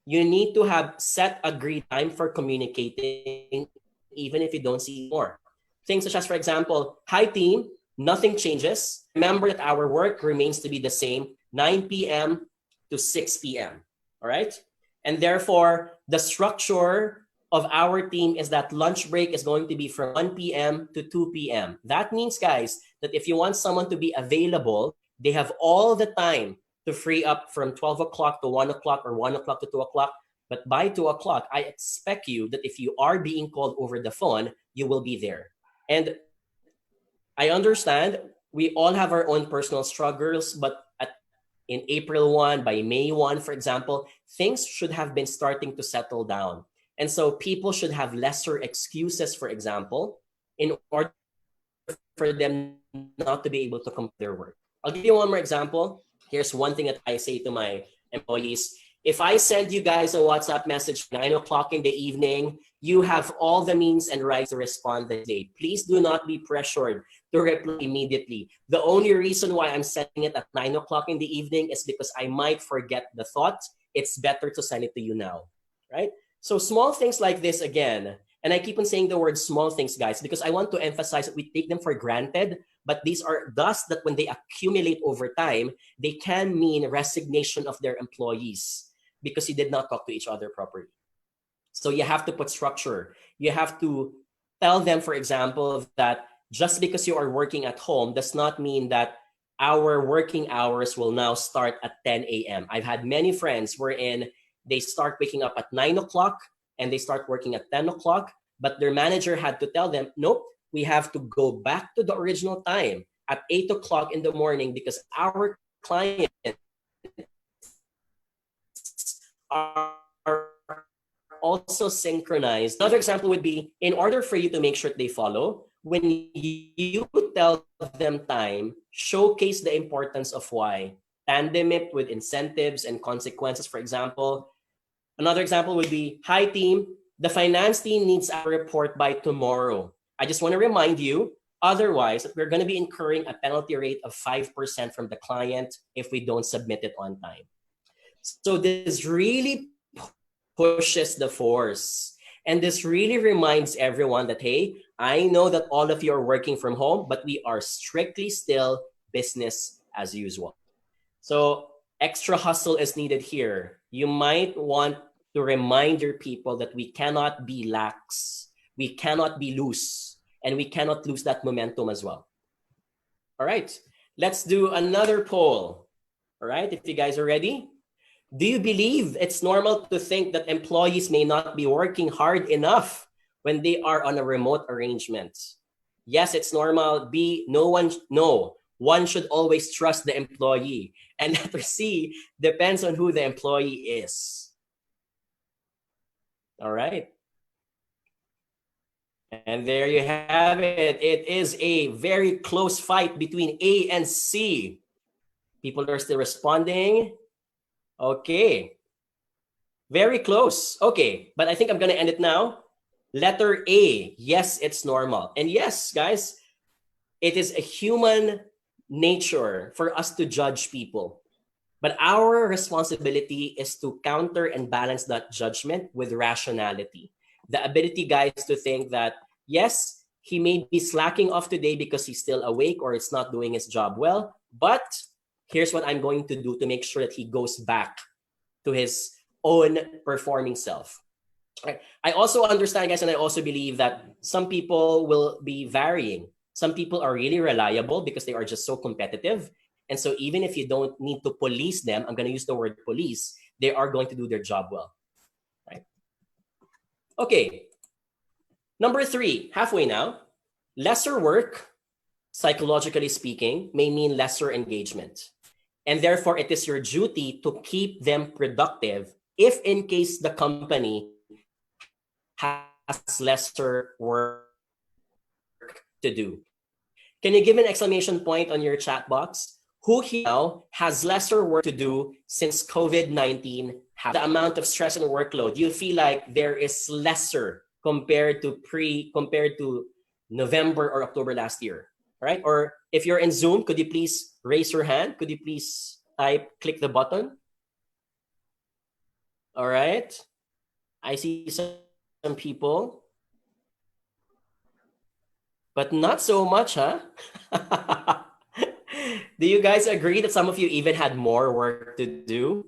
you need to have set agreed time for communicating, even if you don't see more. Things such as, for example, hi team, nothing changes. Remember that our work remains to be the same, 9 p.m. to 6 p.m. All right? And therefore, the structure of our team is that lunch break is going to be from 1 p.m. to 2 p.m. That means, guys, that if you want someone to be available, they have all the time to free up from 12 o'clock to 1 o'clock or 1 o'clock to 2 o'clock. But by 2 o'clock, I expect you that if you are being called over the phone, you will be there. And I understand we all have our own personal struggles, but in April 1, by May 1, for example, things should have been starting to settle down. And so people should have lesser excuses, for example, in order for them not to be able to complete their work. I'll give you one more example. Here's one thing that I say to my employees. If I send you guys a WhatsApp message 9 o'clock in the evening, you have all the means and rights to respond that day. Please do not be pressured to reply immediately. The only reason why I'm sending it at 9 o'clock in the evening is because I might forget the thought. It's better to send it to you now, right? So small things like this again, and I keep on saying the word small things, guys, because I want to emphasize that we take them for granted, but these are thus that when they accumulate over time, they can mean resignation of their employees because you did not talk to each other properly. So you have to put structure. You have to tell them, for example, that just because you are working at home does not mean that our working hours will now start at 10 a.m. I've had many friends wherein they start waking up at 9 o'clock and they start working at 10 o'clock, but their manager had to tell them, nope, we have to go back to the original time at 8 o'clock in the morning because our clients are also synchronized. Another example would be, in order for you to make sure they follow, when you tell them time, showcase the importance of why. Tandem it with incentives and consequences, for example. Another example would be, hi team, the finance team needs a report by tomorrow. I just want to remind you, otherwise, that we're going to be incurring a penalty rate of 5% from the client if we don't submit it on time. So this really pushes the force. And this really reminds everyone that, hey, I know that all of you are working from home, but we are strictly still business as usual. So extra hustle is needed here. You might want to remind your people that we cannot be lax, we cannot be loose, and we cannot lose that momentum as well. All right, let's do another poll. All right, if you guys are ready. Do you believe it's normal to think that employees may not be working hard enough when they are on a remote arrangement? Yes, it's normal. B, no. One should always trust the employee. And letter C, depends on who the employee is. All right. And there you have it. It is a very close fight between A and C. People are still responding. Okay. Very close. Okay, but I think I'm going to end it now. Letter A, yes, it's normal. And yes, guys, it is a human nature for us to judge people. But our responsibility is to counter and balance that judgment with rationality. The ability, guys, to think that, yes, he may be slacking off today because he's still awake or it's not doing his job well, but here's what I'm going to do to make sure that he goes back to his own performing self. Right. I also understand, guys, and I also believe that some people will be varying. Some people are really reliable because they are just so competitive. And so even if you don't need to police them, I'm going to use the word police, they are going to do their job well. Right. Okay. Number 3, halfway now. Lesser work, psychologically speaking, may mean lesser engagement. And therefore, it is your duty to keep them productive if in case the company has lesser work to do. Can you give an exclamation point on your chat box? Who here now has lesser work to do since COVID-19 happened? The amount of stress and workload, you feel like there is lesser compared to November or October last year, right? Or if you're in Zoom, could you please raise your hand? Could you please click the button? All right. I see some people, but not so much, huh? Do you guys agree that some of you even had more work to do?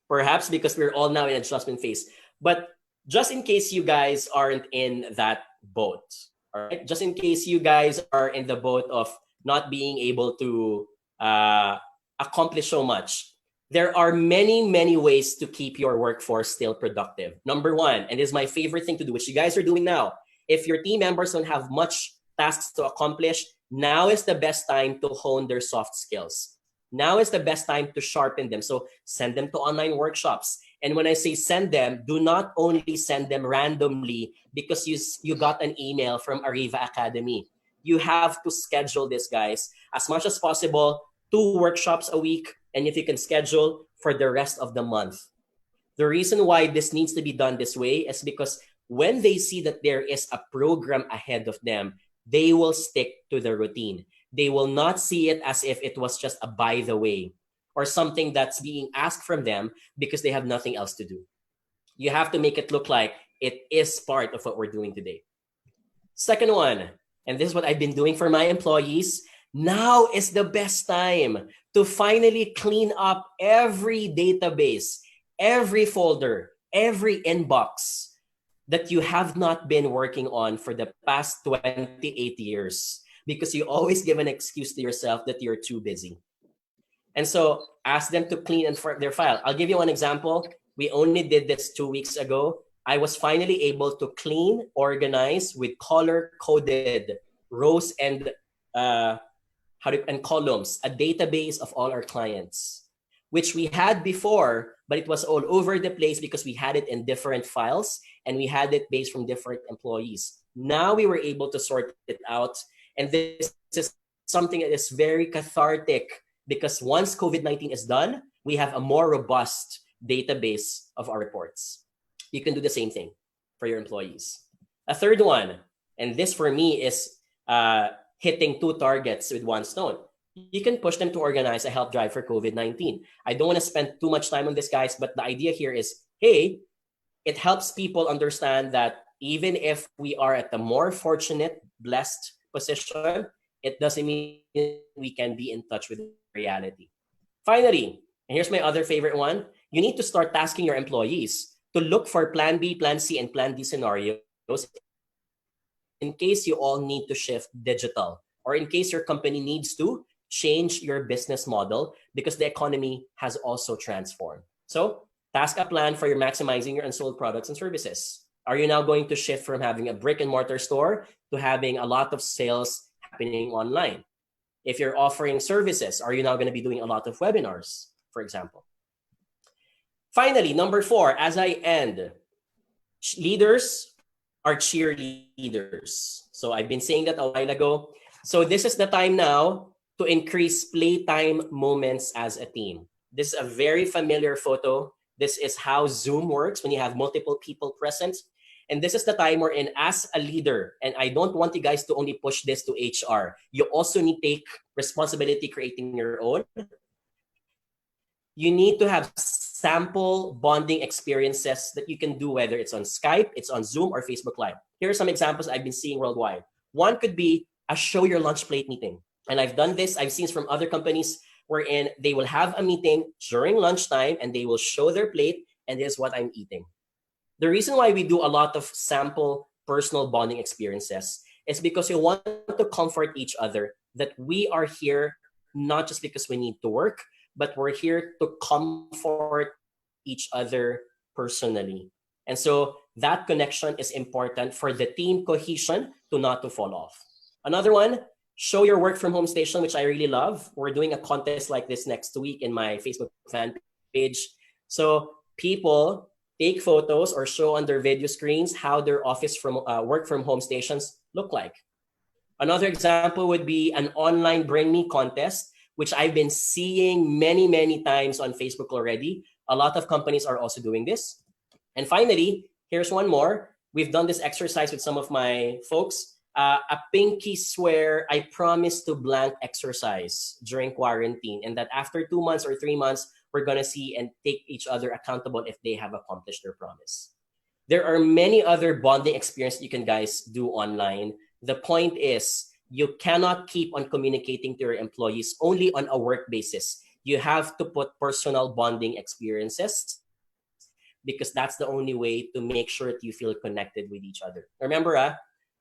Perhaps because we're all now in adjustment phase. But just in case you guys aren't in that boat, all right? Just in case you guys are in the boat of not being able to accomplish so much, there are many, many ways to keep your workforce still productive. Number 1, and this is my favorite thing to do, which you guys are doing now. If your team members don't have much tasks to accomplish, now is the best time to hone their soft skills. Now is the best time to sharpen them. So send them to online workshops. And when I say send them, do not only send them randomly because you got an email from Ariva Academy. You have to schedule this, guys, as much as possible, 2 workshops a week, and if you can schedule for the rest of the month. The reason why this needs to be done this way is because when they see that there is a program ahead of them, they will stick to the routine. They will not see it as if it was just a by the way or something that's being asked from them because they have nothing else to do. You have to make it look like it is part of what we're doing today. Second one, and this is what I've been doing for my employees, now is the best time to finally clean up every database, every folder, every inbox that you have not been working on for the past 28 years because you always give an excuse to yourself that you're too busy. And so ask them to clean their file. I'll give you one example. We only did this 2 weeks ago. I was finally able to clean, organize with color-coded rows and columns, a database of all our clients, which we had before, but it was all over the place because we had it in different files and we had it based from different employees. Now we were able to sort it out. And this is something that is very cathartic because once COVID-19 is done, we have a more robust database of our reports. You can do the same thing for your employees. A third one, and this for me is hitting 2 targets with 1 stone. You can push them to organize a help drive for COVID-19. I don't want to spend too much time on this, guys, but the idea here is, hey, it helps people understand that even if we are at the more fortunate, blessed position, it doesn't mean we can be in touch with reality. Finally, and here's my other favorite one, you need to start tasking your employees to look for plan B, plan C, and plan D scenarios in case you all need to shift digital or in case your company needs to change your business model because the economy has also transformed. So task a plan for your maximizing your unsold products and services. Are you now going to shift from having a brick and mortar store to having a lot of sales happening online? If you're offering services, are you now going to be doing a lot of webinars, for example? Finally, number 4, as I end, leaders are cheerleaders. So I've been saying that a while ago. So this is the time now to increase playtime moments as a team. This is a very familiar photo. This is how Zoom works when you have multiple people present. And this is the time we're in as a leader. And I don't want you guys to only push this to HR. You also need to take responsibility creating your own. you need to have sample bonding experiences that you can do, whether it's on Skype, it's on Zoom, or Facebook Live. Here are some examples I've been seeing worldwide. One could be a show your lunch plate meeting. And I've done this, I've seen from other companies wherein they will have a meeting during lunchtime and they will show their plate and here's what I'm eating. The reason why we do a lot of sample personal bonding experiences is because we want to comfort each other that we are here not just because we need to work, but we're here to comfort each other personally. And so that connection is important for the team cohesion to not to fall off. Another one, show your work from home station, which I really love. We're doing a contest like this next week in my Facebook fan page. So people take photos or show on their video screens how their office from work from home stations look like. Another example would be an online Bring Me contest, which I've been seeing many, many times on Facebook already. A lot of companies are also doing this. And finally, here's one more. We've done this exercise with some of my folks. A pinky swear, I promise to blank exercise during quarantine, and that after 2 months or 3 months, we're going to see and take each other accountable if they have accomplished their promise. There are many other bonding experiences you can guys do online. The point is, you cannot keep on communicating to your employees only on a work basis. You have to put personal bonding experiences because that's the only way to make sure that you feel connected with each other. Remember,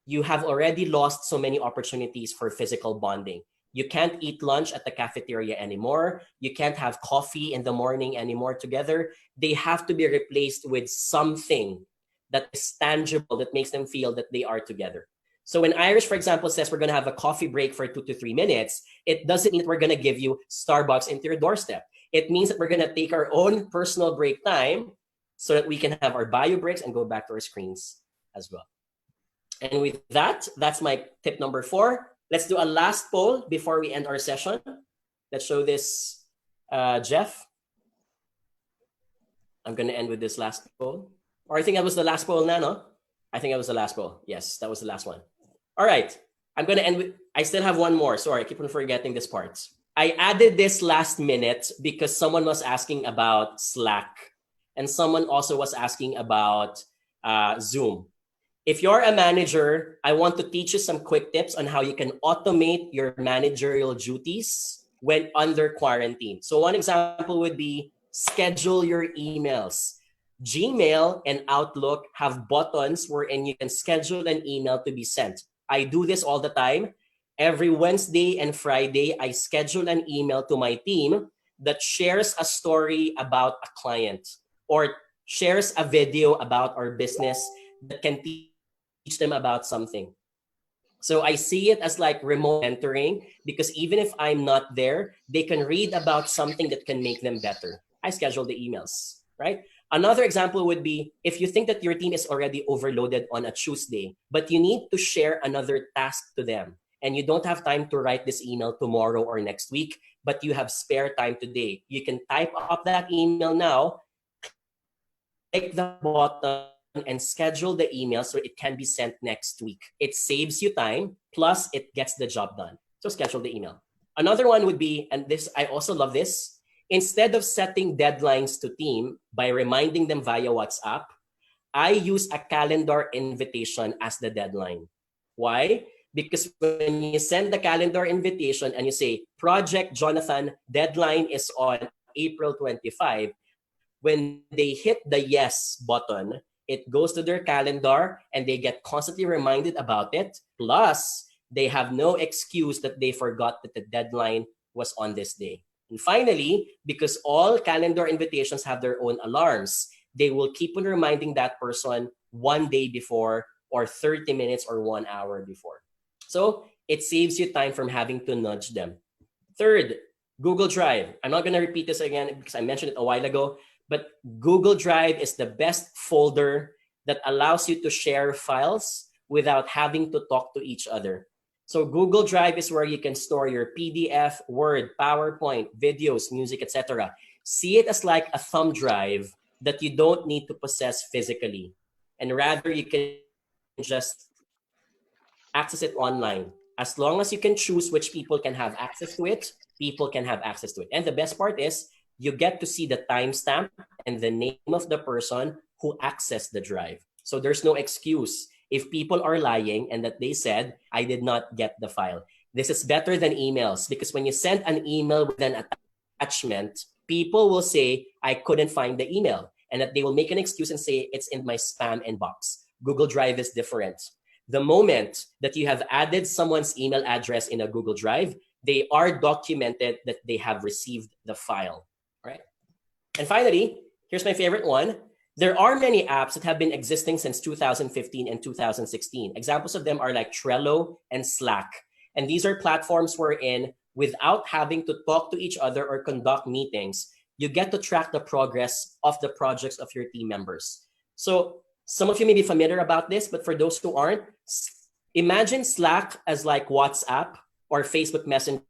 you have already lost so many opportunities for physical bonding. You can't eat lunch at the cafeteria anymore. You can't have coffee in the morning anymore together. They have to be replaced with something that is tangible that makes them feel that they are together. So when Irish, for example, says we're going to have a coffee break for 2 to 3 minutes, it doesn't mean that we're going to give you Starbucks into your doorstep. It means that we're going to take our own personal break time so that we can have our bio breaks and go back to our screens as well. And with that, that's my tip number 4. Let's do a last poll before we end our session. Let's show this, Jeff. I'm going to end with this last poll. Or I think that was the last poll, Nano. I think that was the last poll. Yes, that was the last one. All right. I'm going to end with, I still have one more. Sorry, I keep on forgetting this part. I added this last minute because someone was asking about Slack. And someone also was asking about Zoom. If you're a manager, I want to teach you some quick tips on how you can automate your managerial duties when under quarantine. So one example would be schedule your emails. Gmail and Outlook have buttons wherein you can schedule an email to be sent. I do this all the time. Every Wednesday and Friday, I schedule an email to my team that shares a story about a client or shares a video about our business that can teach them about something. So I see it as like remote mentoring because even if I'm not there, they can read about something that can make them better. I schedule the emails, right? Another example would be if you think that your team is already overloaded on a Tuesday, but you need to share another task to them and you don't have time to write this email tomorrow or next week, but you have spare time today. You can type up that email now, click the button and schedule the email so it can be sent next week. It saves you time, plus it gets the job done. So schedule the email. Another one would be, and this, I also love this, instead of setting deadlines to team by reminding them via WhatsApp, I use a calendar invitation as the deadline. Why? Because when you send the calendar invitation and you say, Project Jonathan, deadline is on April 25, when they hit the yes button, it goes to their calendar and they get constantly reminded about it. Plus, they have no excuse that they forgot that the deadline was on this day. And finally, because all calendar invitations have their own alarms, they will keep on reminding that person 1 day before or 30 minutes or 1 hour before. So it saves you time from having to nudge them. Third, Google Drive. I'm not going to repeat this again because I mentioned it a while ago, but Google Drive is the best folder that allows you to share files without having to talk to each other. So Google Drive is where you can store your PDF, Word, PowerPoint, videos, music, etc. See it as like a thumb drive that you don't need to possess physically. And rather, you can just access it online. As long as you can choose which people can have access to it, people can have access to it. And the best part is you get to see the timestamp and the name of the person who accessed the drive. So there's no excuse if people are lying and that they said, I did not get the file. This is better than emails, because when you send an email with an attachment, people will say, I couldn't find the email, and that they will make an excuse and say, it's in my spam inbox. Google Drive is different. The moment that you have added someone's email address in a Google Drive, they are documented that they have received the file, right? And finally, here's my favorite one. There are many apps that have been existing since 2015 and 2016. Examples of them are like Trello and Slack. And these are platforms wherein, without having to talk to each other or conduct meetings, you get to track the progress of the projects of your team members. So some of you may be familiar about this, but for those who aren't, imagine Slack as like WhatsApp or Facebook Messenger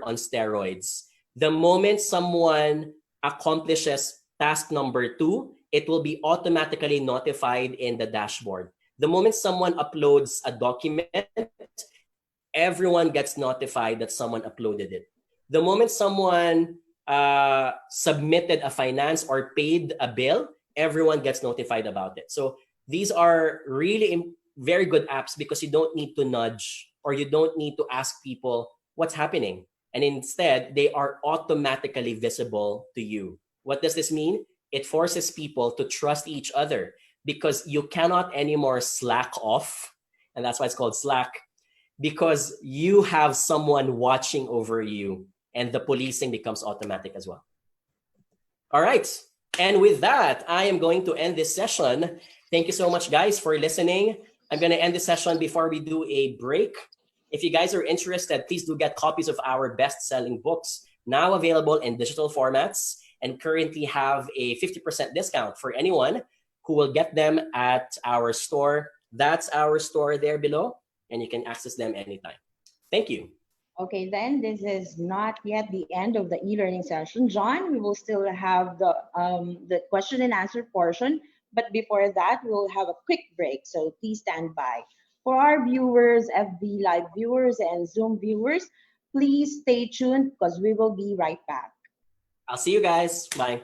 on steroids. The moment someone accomplishes task number 2, it will be automatically notified in the dashboard. The moment someone uploads a document, everyone gets notified that someone uploaded it. The moment someone submitted a finance or paid a bill, everyone gets notified about it. So these are really very good apps because you don't need to nudge or you don't need to ask people what's happening. And instead, they are automatically visible to you. What does this mean? It forces people to trust each other because you cannot anymore slack off. And that's why it's called Slack, because you have someone watching over you, and the policing becomes automatic as well. All right. And with that, I am going to end this session. Thank you so much, guys, for listening. I'm going to end this session before we do a break. If you guys are interested, please do get copies of our best-selling books, now available in digital formats, and currently have a 50% discount for anyone who will get them at our store. That's our store there below, and you can access them anytime. Thank you. Okay, then this is not yet the end of the e-learning session. John, we will still have the question and answer portion, but before that, we'll have a quick break. So please stand by. For our viewers, FB Live viewers, and Zoom viewers, please stay tuned because we will be right back. I'll see you guys. Bye.